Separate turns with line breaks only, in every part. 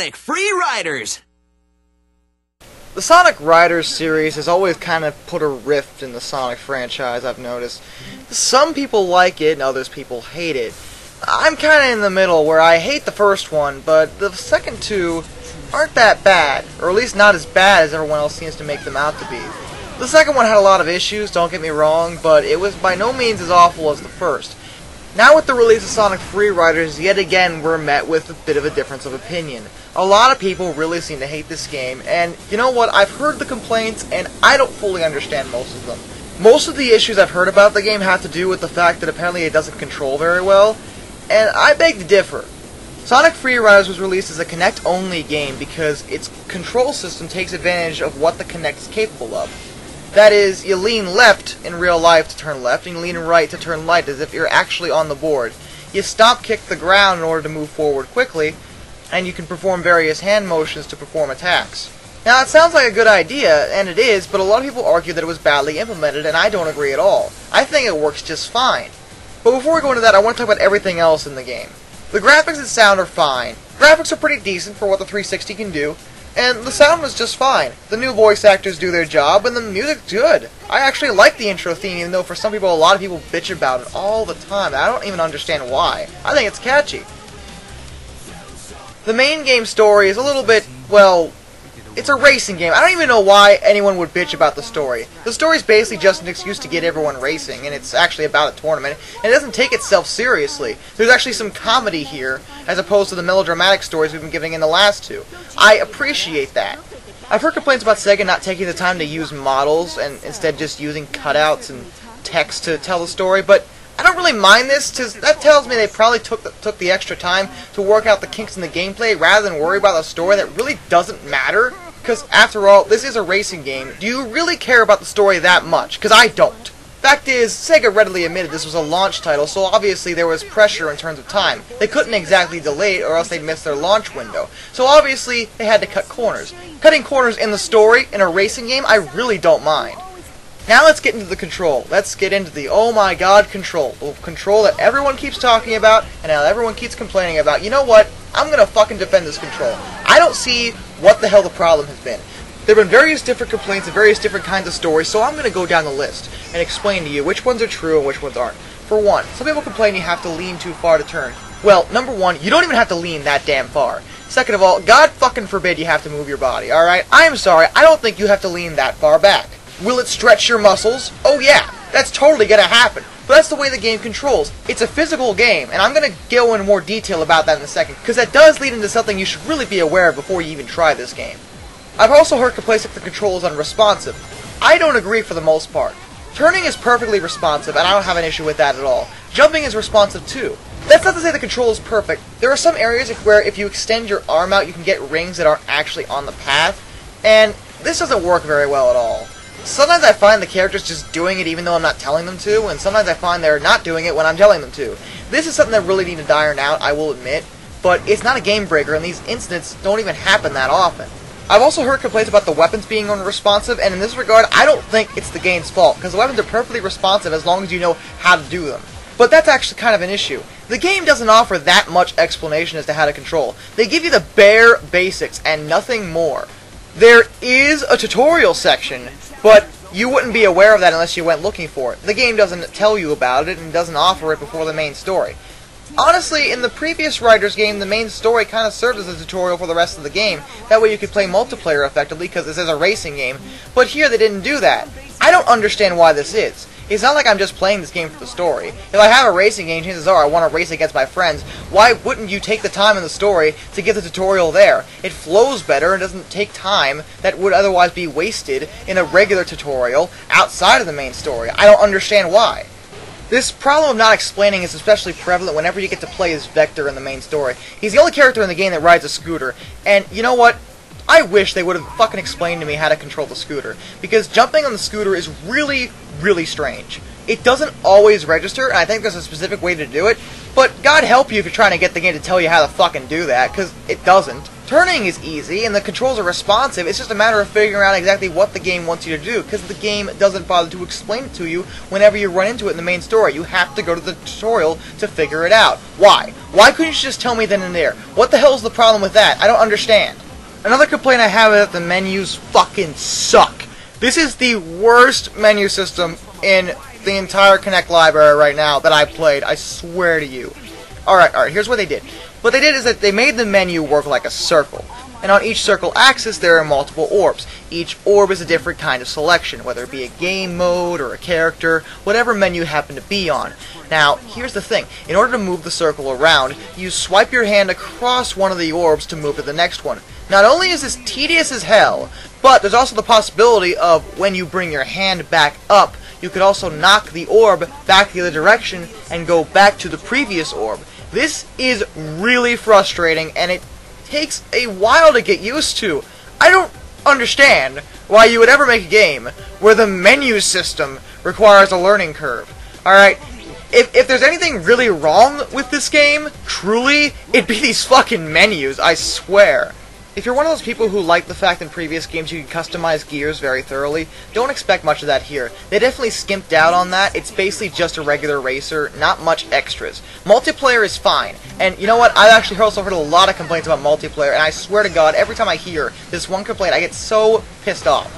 Sonic Free Riders!
The Sonic Riders series has always kind of put a rift in the Sonic franchise, I've noticed. Some people like it and others people hate it. I'm kind of in the middle, where I hate the first one, but the second two aren't that bad, or at least not as bad as everyone else seems to make them out to be. The second one had a lot of issues, don't get me wrong, but it was by no means as awful as the first. Now with the release of Sonic Free Riders, yet again we're met with a bit of a difference of opinion. A lot of people really seem to hate this game, and you know what, I've heard the complaints, and I don't fully understand most of them. Most of the issues I've heard about the game have to do with the fact that apparently it doesn't control very well, and I beg to differ. Sonic Free Riders was released as a Kinect-only game because its control system takes advantage of what the Kinect is capable of. That is, you lean left in real life to turn left, and you lean right to turn right, as if you're actually on the board. You stop kick the ground in order to move forward quickly, and you can perform various hand motions to perform attacks. Now, it sounds like a good idea, and it is, but a lot of people argue that it was badly implemented, and I don't agree at all. I think it works just fine. But before we go into that, I want to talk about everything else in the game. The graphics and sound are fine. Graphics are pretty decent for what the 360 can do, and the sound was just fine. The new voice actors do their job, and the music's good. I actually like the intro theme, even though for some people, a lot of people bitch about it all the time, and I don't even understand why. I think it's catchy. The main game story is a little bit, well, it's a racing game. I don't even know why anyone would bitch about the story. The story's basically just an excuse to get everyone racing, and it's actually about a tournament, and it doesn't take itself seriously. There's actually some comedy here, as opposed to the melodramatic stories we've been giving in the last two. I appreciate that. I've heard complaints about Sega not taking the time to use models, and instead just using cutouts and text to tell the story, but I don't really mind this, because that tells me they probably took the extra time to work out the kinks in the gameplay rather than worry about a story that really doesn't matter. Because, after all, this is a racing game. Do you really care about the story that much? Because I don't. Fact is, Sega readily admitted this was a launch title, so obviously there was pressure in terms of time. They couldn't exactly delay it, or else they'd miss their launch window. So obviously, they had to cut corners. Cutting corners in the story, in a racing game, I really don't mind. Now let's get into the control. Let's get into the oh my god control. The control that everyone keeps talking about, and now everyone keeps complaining about. You know what? I'm gonna fucking defend this control. I don't see what the hell the problem has been. There have been various different complaints and various different kinds of stories, so I'm gonna go down the list and explain to you which ones are true and which ones aren't. For one, some people complain you have to lean too far to turn. Well, number one, you don't even have to lean that damn far. Second of all, God fucking forbid you have to move your body, alright? I am sorry, I don't think you have to lean that far back. Will it stretch your muscles? Oh yeah, that's totally gonna happen. But that's the way the game controls. It's a physical game, and I'm gonna go into more detail about that in a second, because that does lead into something you should really be aware of before you even try this game. I've also heard complaints that the control is unresponsive. I don't agree for the most part. Turning is perfectly responsive, and I don't have an issue with that at all. Jumping is responsive too. That's not to say the control is perfect. There are some areas where if you extend your arm out, you can get rings that aren't actually on the path, and this doesn't work very well at all. Sometimes I find the characters just doing it even though I'm not telling them to, and sometimes I find they're not doing it when I'm telling them to. This is something that really needs to iron out, I will admit, but it's not a game breaker, and these incidents don't even happen that often. I've also heard complaints about the weapons being unresponsive, and in this regard, I don't think it's the game's fault, because the weapons are perfectly responsive as long as you know how to do them. But that's actually kind of an issue. The game doesn't offer that much explanation as to how to control. They give you the bare basics and nothing more. There is a tutorial section, but you wouldn't be aware of that unless you went looking for it. The game doesn't tell you about it and doesn't offer it before the main story. Honestly, in the previous Riders game, the main story kind of served as a tutorial for the rest of the game. That way you could play multiplayer effectively, because this is a racing game. But here they didn't do that. I don't understand why this is. It's not like I'm just playing this game for the story. If I have a racing game, chances are I want to race against my friends. Why wouldn't you take the time in the story to get the tutorial there? It flows better and doesn't take time that would otherwise be wasted in a regular tutorial outside of the main story. I don't understand why. This problem of not explaining is especially prevalent whenever you get to play as Vector in the main story. He's the only character in the game that rides a scooter, and you know what? I wish they would have fucking explained to me how to control the scooter, because jumping on the scooter is really, really strange. It doesn't always register, and I think there's a specific way to do it, but God help you if you're trying to get the game to tell you how to fucking do that, because it doesn't. Turning is easy, and the controls are responsive. It's just a matter of figuring out exactly what the game wants you to do, because the game doesn't bother to explain it to you whenever you run into it in the main story. You have to go to the tutorial to figure it out. Why? Why couldn't you just tell me then and there? What the hell's the problem with that? I don't understand. Another complaint I have is that the menus fucking suck. This is the worst menu system in the entire Kinect library right now that I've played. I swear to you. Alright, here's what they did. What they did is that they made the menu work like a circle. And on each circle axis there are multiple orbs. Each orb is a different kind of selection, whether it be a game mode or a character, whatever menu you happen to be on. Now, here's the thing. In order to move the circle around, you swipe your hand across one of the orbs to move to the next one. Not only is this tedious as hell, but there's also the possibility of when you bring your hand back up, you could also knock the orb back the other direction and go back to the previous orb. This is really frustrating, and it takes a while to get used to. I don't understand why you would ever make a game where the menu system requires a learning curve. Alright, if there's anything really wrong with this game, truly, it'd be these fucking menus, I swear. If you're one of those people who like the fact in previous games you can customize gears very thoroughly, don't expect much of that here. They definitely skimped out on that. It's basically just a regular racer, not much extras. Multiplayer is fine, and you know what? I've actually also heard a lot of complaints about multiplayer, and I swear to God, every time I hear this one complaint, I get so pissed off.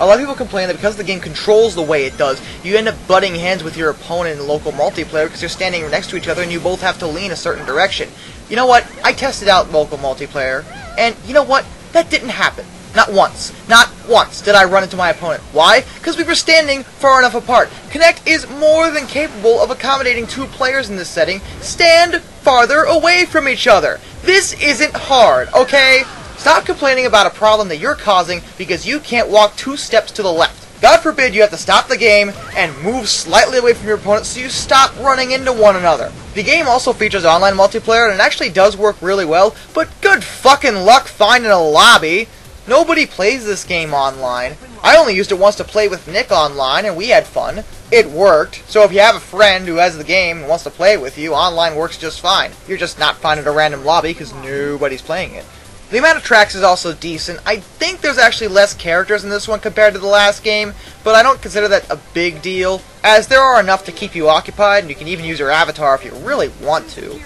A lot of people complain that because the game controls the way it does, you end up butting heads with your opponent in local multiplayer because you're standing next to each other and you both have to lean a certain direction. You know what? I tested out local multiplayer, and you know what? That didn't happen. Not once. Not once did I run into my opponent. Why? Because we were standing far enough apart. Kinect is more than capable of accommodating two players in this setting. Stand farther away from each other. This isn't hard, okay? Stop complaining about a problem that you're causing because you can't walk 2 steps to the left. God forbid you have to stop the game and move slightly away from your opponent so you stop running into one another. The game also features online multiplayer, and it actually does work really well, but good fucking luck finding a lobby. Nobody plays this game online. I only used it once to play with Nick online, and we had fun. It worked, so if you have a friend who has the game and wants to play it with you, online works just fine. You're just not finding a random lobby because nobody's playing it. The amount of tracks is also decent. I think there's actually less characters in this one compared to the last game, but I don't consider that a big deal, as there are enough to keep you occupied, and you can even use your avatar if you really want to.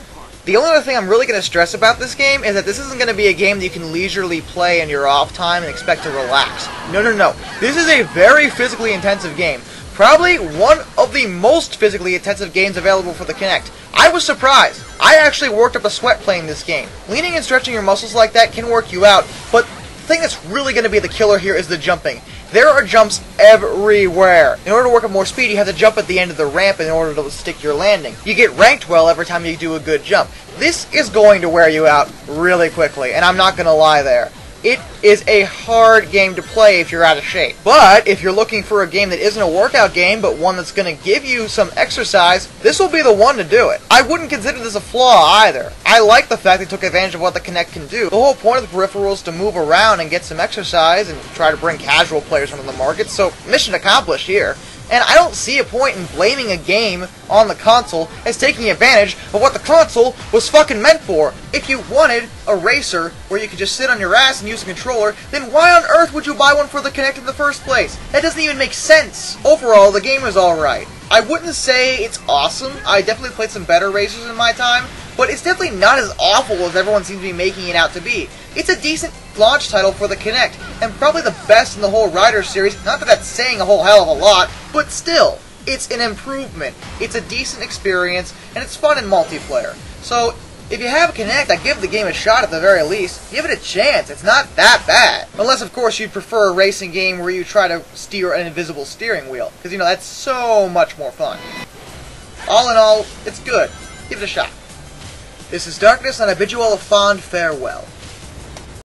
The only other thing I'm really going to stress about this game is that this isn't going to be a game that you can leisurely play in your off time and expect to relax. No. This is a very physically intensive game. Probably one of the most physically intensive games available for the Kinect. I was surprised. I actually worked up a sweat playing this game. Leaning and stretching your muscles like that can work you out, but the thing that's really going to be the killer here is the jumping. There are jumps everywhere. In order to work up more speed, you have to jump at the end of the ramp in order to stick your landing. You get ranked well every time you do a good jump. This is going to wear you out really quickly, and I'm not going to lie there. It is a hard game to play if you're out of shape. But if you're looking for a game that isn't a workout game, but one that's going to give you some exercise, this will be the one to do it. I wouldn't consider this a flaw either. I like the fact they took advantage of what the Kinect can do. The whole point of the peripheral is to move around and get some exercise and try to bring casual players into the market, so mission accomplished here. And I don't see a point in blaming a game on the console as taking advantage of what the console was fucking meant for. If you wanted a racer where you could just sit on your ass and use a controller, then why on earth would you buy one for the Kinect in the first place? That doesn't even make sense. Overall, the game is alright. I wouldn't say it's awesome. I definitely played some better racers in my time, but it's definitely not as awful as everyone seems to be making it out to be. It's a decent launch title for the Kinect, and probably the best in the whole Riders series. Not that that's saying a whole hell of a lot, but still, it's an improvement. It's a decent experience, and it's fun in multiplayer. So, if you have a Kinect, I give the game a shot at the very least. Give it a chance. It's not that bad. Unless, of course, you'd prefer a racing game where you try to steer an invisible steering wheel. Because, you know, that's so much more fun. All in all, it's good. Give it a shot. This is Darkness, and I bid you all a fond farewell.